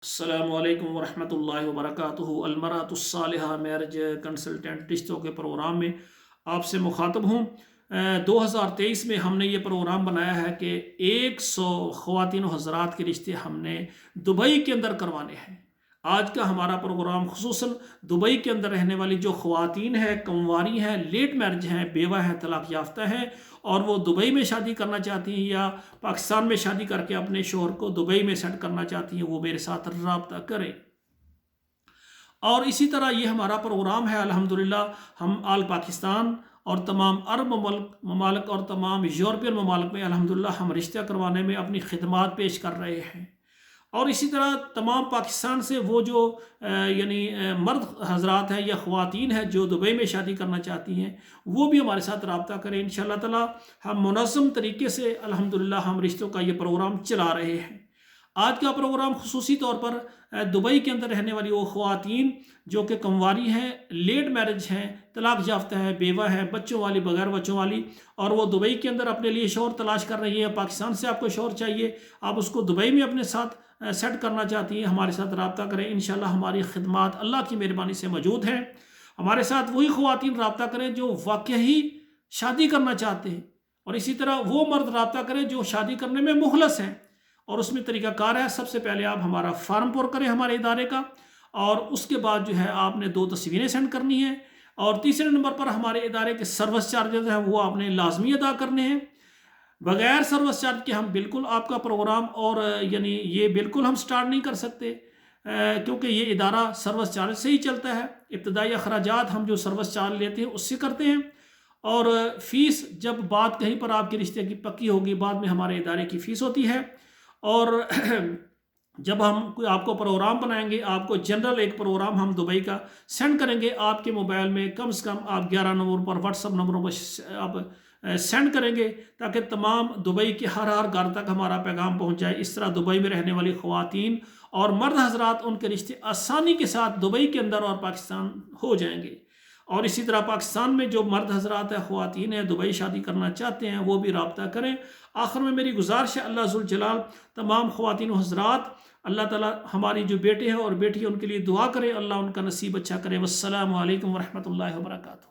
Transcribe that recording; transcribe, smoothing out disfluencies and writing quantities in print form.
السلام علیکم ورحمۃ اللہ وبرکاتہ۔ المرأۃ الصالحہ میرج کنسلٹنٹ رشتوں کے پروگرام میں آپ سے مخاطب ہوں۔ 2023 میں ہم نے یہ پروگرام بنایا ہے کہ 100 خواتین و حضرات کے رشتے ہم نے دبئی کے اندر کروانے ہیں۔ آج کا ہمارا پروگرام خصوصاً دبئی کے اندر رہنے والی جو خواتین ہیں، کمواری ہیں، لیٹ میرج ہیں، بیوہ ہیں، طلاق یافتہ ہیں اور وہ دبئی میں شادی کرنا چاہتی ہیں یا پاکستان میں شادی کر کے اپنے شوہر کو دبئی میں سیٹ کرنا چاہتی ہیں، وہ میرے ساتھ رابطہ کریں۔ اور اسی طرح یہ ہمارا پروگرام ہے، الحمدللہ ہم آل پاکستان اور تمام عرب ممالک اور تمام یورپین ممالک میں الحمدللہ ہم رشتہ کروانے میں اپنی خدمات پیش کر رہے ہیں۔ اور اسی طرح تمام پاکستان سے وہ جو مرد حضرات ہیں یا خواتین ہیں جو دبئی میں شادی کرنا چاہتی ہیں، وہ بھی ہمارے ساتھ رابطہ کریں۔ انشاءاللہ تعالی ہم منظم طریقے سے الحمدللہ ہم رشتوں کا یہ پروگرام چلا رہے ہیں۔ آج کا پروگرام خصوصی طور پر دبئی کے اندر رہنے والی وہ خواتین جو کہ کمواری ہیں، لیٹ میرج ہیں، طلاق یافتہ ہیں، بیوہ ہیں، بچوں والی، بغیر بچوں والی، اور وہ دبئی کے اندر اپنے لیے شوہر تلاش کر رہی ہے، پاکستان سے آپ کو شوہر چاہیے، آپ اس کو دبئی میں اپنے ساتھ سیٹ کرنا چاہتی ہیں، ہمارے ساتھ رابطہ کریں۔ انشاءاللہ ہماری خدمات اللہ کی مہربانی سے موجود ہیں۔ ہمارے ساتھ وہی خواتین رابطہ کریں جو واقعی شادی کرنا چاہتے ہیں، اور اسی طرح وہ مرد رابطہ کریں جو شادی کرنے میں مخلص ہیں۔ اور اس میں طریقہ کار ہے، سب سے پہلے آپ ہمارا فارم پر کریں ہمارے ادارے کا، اور اس کے بعد جو ہے آپ نے 2 تصویریں سینڈ کرنی ہیں، اور تیسرے نمبر پر ہمارے ادارے کے سروس چارجز ہیں وہ آپ نے لازمی ادا کرنے ہیں۔ بغیر سروس چارج کے ہم بالکل آپ کا پروگرام اور یہ بالکل ہم سٹارٹ نہیں کر سکتے، کیونکہ یہ ادارہ سروس چارج سے ہی چلتا ہے۔ ابتدائی اخراجات ہم جو سروس چارج لیتے ہیں اس سے کرتے ہیں، اور فیس جب بات کہیں پر آپ کے رشتے کی پکی ہوگی بعد میں ہمارے ادارے کی فیس ہوتی ہے۔ اور جب ہم کوئی آپ کو پروگرام بنائیں گے، آپ کو جنرل ایک پروگرام ہم دبئی کا سینڈ کریں گے آپ کے موبائل میں، کم سے کم آپ 11 نمبر پر واٹس اپ نمبروں پر آپ سینڈ کریں گے تاکہ تمام دبئی کے ہر گھر تک ہمارا پیغام پہنچ جائے۔ اس طرح دبئی میں رہنے والی خواتین اور مرد حضرات ان کے رشتے آسانی کے ساتھ دبئی کے اندر اور پاکستان ہو جائیں گے۔ اور اسی طرح پاکستان میں جو مرد حضرات ہیں، خواتین ہیں، دبئی شادی کرنا چاہتے ہیں، وہ بھی رابطہ کریں۔ آخر میں میری گزارش ہے، اللہ ذوالجلال تمام خواتین و حضرات، اللہ تعالی ہماری جو بیٹے ہیں اور بیٹی ہیں ان کے لیے دعا کرے، اللہ ان کا نصیب اچھا کرے۔ والسلام علیکم ورحمۃ اللہ وبرکاتہ۔